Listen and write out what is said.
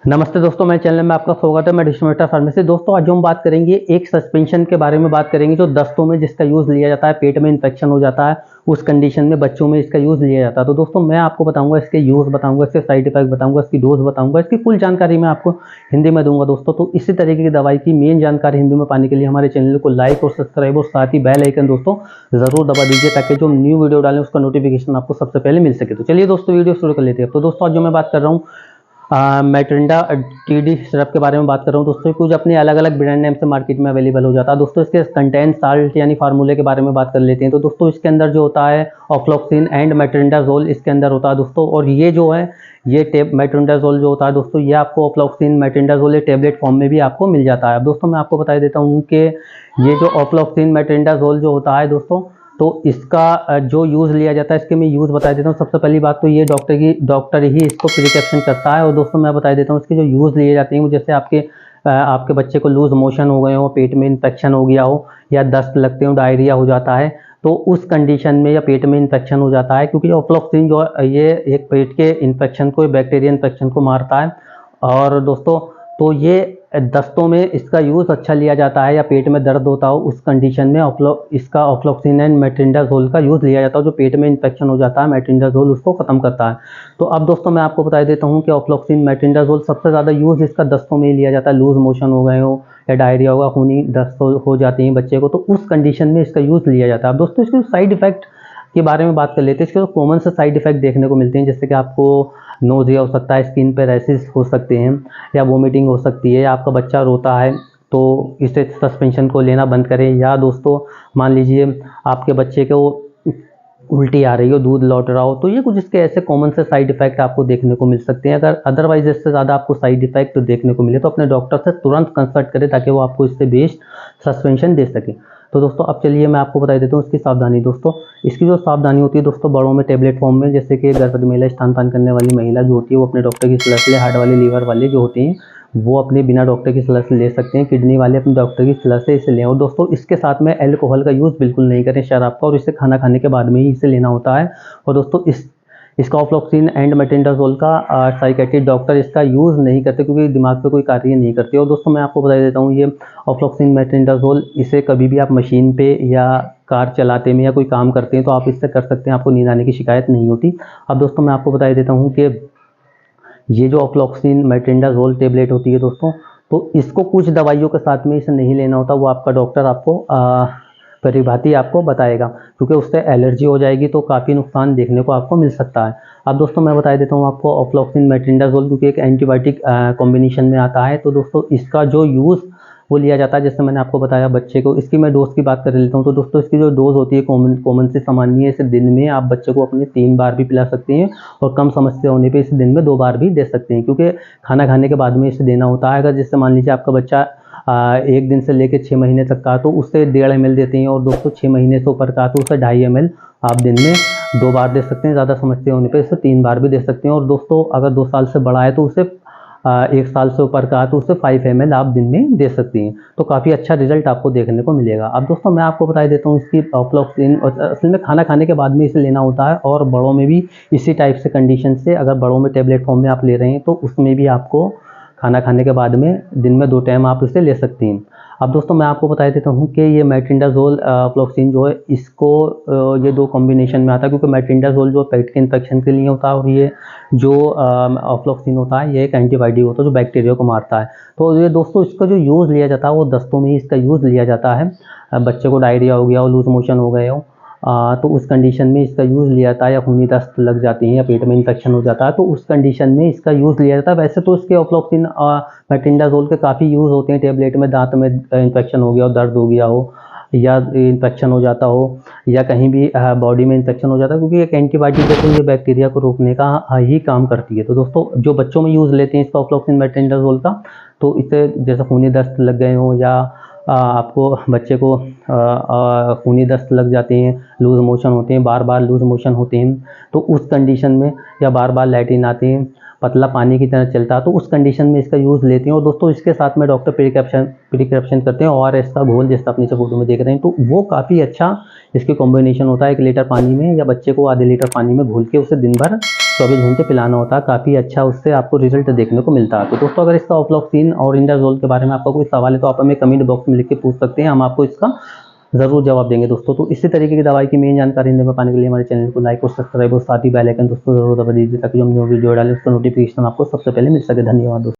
नमस्ते दोस्तों, मेरे चैनल में आपका स्वागत है। मैं डिस्ट्रीब्यूटर फार्मेसी। दोस्तों आज हम बात करेंगे एक सस्पेंशन के बारे में बात करेंगे जो दस्तों में जिसका यूज़ लिया जाता है, पेट में इन्फेक्शन हो जाता है उस कंडीशन में बच्चों में इसका यूज़ लिया जाता है। तो दोस्तों मैं आपको बताऊंगा इसके यूज़ बताऊंगा, इसके साइड इफेक्ट बताऊंगा, इसकी डोज बताऊंगा, इसकी फुल जानकारी मैं आपको हिंदी में दूंगा दोस्तों। तो इसी तरीके की दवाई की मेन जानकारी हिंदी में पाने के लिए हमारे चैनल को लाइक और सब्सक्राइब और साथ ही बेल आइकन दोस्तों जरूर दबा दीजिए ताकि जो न्यू वीडियो डालें उसका नोटिफिकेशन आपको सबसे पहले मिल सके। तो चलिए दोस्तों वीडियो शुरू कर लेते हैं। तो दोस्तों आज जो मैं बात कर रहा हूँ मैट्रिंडा टीडी सिरप के बारे में बात कर रहा हूँ दोस्तों। कुछ अपने अलग अलग ब्रांड नेम से मार्केट में अवेलेबल हो जाता है दोस्तों। इसके कंटेंट साल्ट यानी फार्मूले के बारे में बात कर लेते हैं। तो दोस्तों इसके अंदर जो होता है ऑफ्लॉक्सिन एंड मेट्रिंडाजोल इसके अंदर होता है दोस्तों। और ये जो है ये मेट्रिंडाजोल जो होता है दोस्तों, ये आपको ऑफ्लॉक्सिन मेट्रिंडाजोल टेबलेट फॉर्म में भी आपको मिल जाता है। अब दोस्तों मैं आपको बता देता हूँ कि ये जो ऑफ्लॉक्सिन मेट्रिंडाजोल जो होता है दोस्तों, तो इसका जो यूज़ लिया जाता है इसके मैं यूज़ बता देता हूँ। सबसे पहली बात तो ये डॉक्टर ही इसको प्रिस्क्रिप्शन करता है। और दोस्तों मैं बता देता हूँ इसके जो यूज़ लिए जाते हैं, जैसे आपके बच्चे को लूज मोशन हो गए हो, पेट में इन्फेक्शन हो गया हो या दस्त लगते हो, डायरिया हो जाता है, तो उस कंडीशन में या पेट में इन्फेक्शन हो जाता है, क्योंकि ऑफ्लॉक्सिन जो है ये एक पेट के इन्फेक्शन को, बैक्टीरिया इन्फेक्शन को मारता है। और दोस्तों तो ये दस्तों में इसका यूज़ अच्छा लिया जाता है, या पेट में दर्द होता हो उस कंडीशन में इसका ऑफ्लॉक्सिन एंड मेट्रिंडाजोल का यूज़ लिया जाता है। जो पेट में इन्फेक्शन हो जाता है मेट्रिंडाजोल उसको ख़त्म करता है। तो अब दोस्तों मैं आपको बता देता हूँ कि ऑफ्लॉक्सिन मेट्रिंडाजोल सबसे ज़्यादा यूज़ इसका दस्तों में ही लिया जाता है। लूज मोशन हो गए हो या डायरिया होगा, खूनी दस्त हो जाती हैं बच्चे को, तो उस कंडीशन में इसका यूज़ लिया जाता है। अब दोस्तों इसके साइड इफेक्ट के बारे में बात कर लेते हैं। इसके कॉमन से साइड इफेक्ट देखने को मिलते हैं, जैसे कि आपको नोज़िया हो सकता है, स्किन पे रैशेस हो सकते हैं, या वोमिटिंग हो सकती है, या आपका बच्चा रोता है तो इसे सस्पेंशन को लेना बंद करें। या दोस्तों मान लीजिए आपके बच्चे को उल्टी आ रही हो, दूध लौट रहा हो, तो ये कुछ इसके ऐसे कॉमन से साइड इफेक्ट आपको देखने को मिल सकते हैं। अगर अदरवाइज इससे ज़्यादा आपको साइड इफेक्ट देखने को मिले तो अपने डॉक्टर से तुरंत कंसल्ट करें ताकि वो आपको इससे बेस्ट सस्पेंशन दे सके। तो दोस्तों अब चलिए मैं आपको बता देता हूँ इसकी सावधानी। दोस्तों इसकी जो सावधानी होती है दोस्तों, बड़ों में टेबलेट फॉर्म में, जैसे कि गर्भवती महिला, स्तनपान करने वाली महिला जो होती है वो अपने डॉक्टर की सलाह से ले, हार्ट वाले, लीवर वाले जो होते हैं वो अपने बिना डॉक्टर की सलाह से ले सकते हैं, किडनी वाले अपने डॉक्टर की सलाह से इसे लें। और दोस्तों इसके साथ में अल्कोहल का यूज़ बिल्कुल नहीं करें, शराब का, और इसे खाना खाने के बाद में ही इसे लेना होता है। और दोस्तों इसका ऑफ्लॉक्सिन एंड मेट्रिंडाजोल का साइकेट्रिस्ट डॉक्टर इसका यूज़ नहीं करते, क्योंकि दिमाग पे कोई कार्य नहीं करते। और दोस्तों मैं आपको बता देता हूँ ये ऑफ्लॉक्सिन मेट्रिंडाजोल इसे कभी भी आप मशीन पे या कार चलाते में या कोई काम करते हैं तो आप इससे कर सकते हैं, आपको नींद आने की शिकायत नहीं होती। अब दोस्तों मैं आपको बता देता हूँ कि ये जो ऑफ्लॉक्सिन मेट्रिंडाजोल टेबलेट होती है दोस्तों, तो इसको कुछ दवाइयों के साथ में इसे नहीं लेना होता, वो आपका डॉक्टर आपको परिभाती आपको बताएगा, क्योंकि उससे एलर्जी हो जाएगी तो काफ़ी नुकसान देखने को आपको मिल सकता है। अब दोस्तों मैं बता देता हूँ आपको ऑफ्लॉक्सिन मेट्रिंडाजोल, क्योंकि एक एंटीबायोटिक कॉम्बिनेशन में आता है, तो दोस्तों इसका जो यूज़ वो लिया जाता है, जैसे मैंने आपको बताया बच्चे को। इसकी मैं डोज की बात कर लेता हूँ। तो दोस्तों इसकी जो डोज होती है कॉमन से सामान्य है, इसे दिन में आप बच्चे को अपने 3 बार भी पिला सकते हैं, और कम समस्या होने पे इसे दिन में 2 बार भी दे सकते हैं, क्योंकि खाना खाने के बाद में इसे देना होता है। अगर जैसे मान लीजिए आपका बच्चा 1 दिन से लेकर 6 महीने तक का, तो उससे 1.5 ml देते हैं, और दोस्तों 6 महीने से ऊपर का तो उसे 2.5 ml आप दिन में 2 बार दे सकते हैं। ज़्यादा समस्या होने पे इसे 3 बार भी दे सकते हैं। और दोस्तों अगर 2 साल से बड़ा है तो उसे 1 साल से ऊपर का तो उसे 5 ml आप दिन में दे सकती हैं, तो काफ़ी अच्छा रिजल्ट आपको देखने को मिलेगा। अब दोस्तों मैं आपको बता देता हूँ इसकी ऑफ्लॉक्सिन असल में खाना खाने के बाद में इसे लेना होता है, और बड़ों में भी इसी टाइप से कंडीशन से, अगर बड़ों में टेबलेट फॉर्म में आप ले रहे हैं तो उसमें भी आपको खाना खाने के बाद में दिन में 2 टाइम आप इसे ले सकती हैं। अब दोस्तों मैं आपको बता देता हूँ कि ये मेट्रिंडाजोल ऑफ्लॉक्सिन जो है इसको ये 2 कॉम्बिनेशन में आता है, क्योंकि मेट्रिंडाजोल जो पेट के इन्फेक्शन के लिए होता है, और ये जो ऑफ्लॉक्सिन होता है ये एक एंटीबायोटिक होता है जो बैक्टीरिया को मारता है। तो ये दोस्तों इसका जो यूज़ लिया जाता है वो दस्तों में ही इसका यूज़ लिया जाता है। बच्चे को डायरिया हो गया हो, लूज मोशन हो गए हो, तो उस कंडीशन में इसका यूज़ लिया जाता है, या खूनी दस्त लग जाती है या पेट में इन्फेक्शन हो जाता है तो उस कंडीशन में इसका यूज़ लिया जाता है। वैसे तो इसके ऑफ्लॉक्सिन मेट्रिंडाजोल के काफ़ी यूज़ होते हैं टेबलेट में, दांत में इन्फेक्शन हो गया हो, दर्द हो गया हो, या इन्फेक्शन हो जाता हो, या कहीं भी बॉडी में इन्फेक्शन हो जाता है, क्योंकि एक एंटीबायोटिक है तो ये बैक्टीरिया को रोकने का ही काम करती है। तो दोस्तों जो बच्चों में यूज़ लेते हैं इसका ऑफ्लॉक्सिन मेट्रिंडाजोल का, तो इससे जैसे खूनी दस्त लग गए हो या आपको बच्चे को खूनी दस्त लग जाते हैं, लूज मोशन होते हैं, बार बार लूज मोशन होते हैं, तो उस कंडीशन में, या बार बार लैट्रिन आते हैं, पतला पानी की तरह चलता है, तो उस कंडीशन में इसका यूज़ लेते हैं। और दोस्तों इसके साथ में डॉक्टर प्रिस्क्रिप्शन करते हैं ORS का घोल, जैसा आप नीचे फोटो में देख रहे हैं, तो वो काफ़ी अच्छा इसके कॉम्बिनेशन होता है। 1 लीटर पानी में या बच्चे को आधे लीटर पानी में घोल के उसे दिन भर 24 घंटे पिलाना होता है। काफ़ी अच्छा उससे आपको रिजल्ट देखने को मिलता है। तो दोस्तों अगर इसका ऑफ्लॉक्सिन और इंडाजोल के बारे में आपका कोई सवाल है तो आप हमें कमेंट बॉक्स में लिख के पूछ सकते हैं, हम आपको इसका ज़रूर जवाब देंगे दोस्तों। तो इसी तरीके की दवाई की मेन जानकारी दे पाने के लिए हमारे चैनल को लाइक और सब्सक्राइब और साथ ही बेल आइकन दोस्तों जरूर दबा दीजिए, ताकि जो हम जो वीडियो डालें उसका नोटिफिकेशन आपको सबसे पहले मिल सके। धन्यवाद दोस्तों।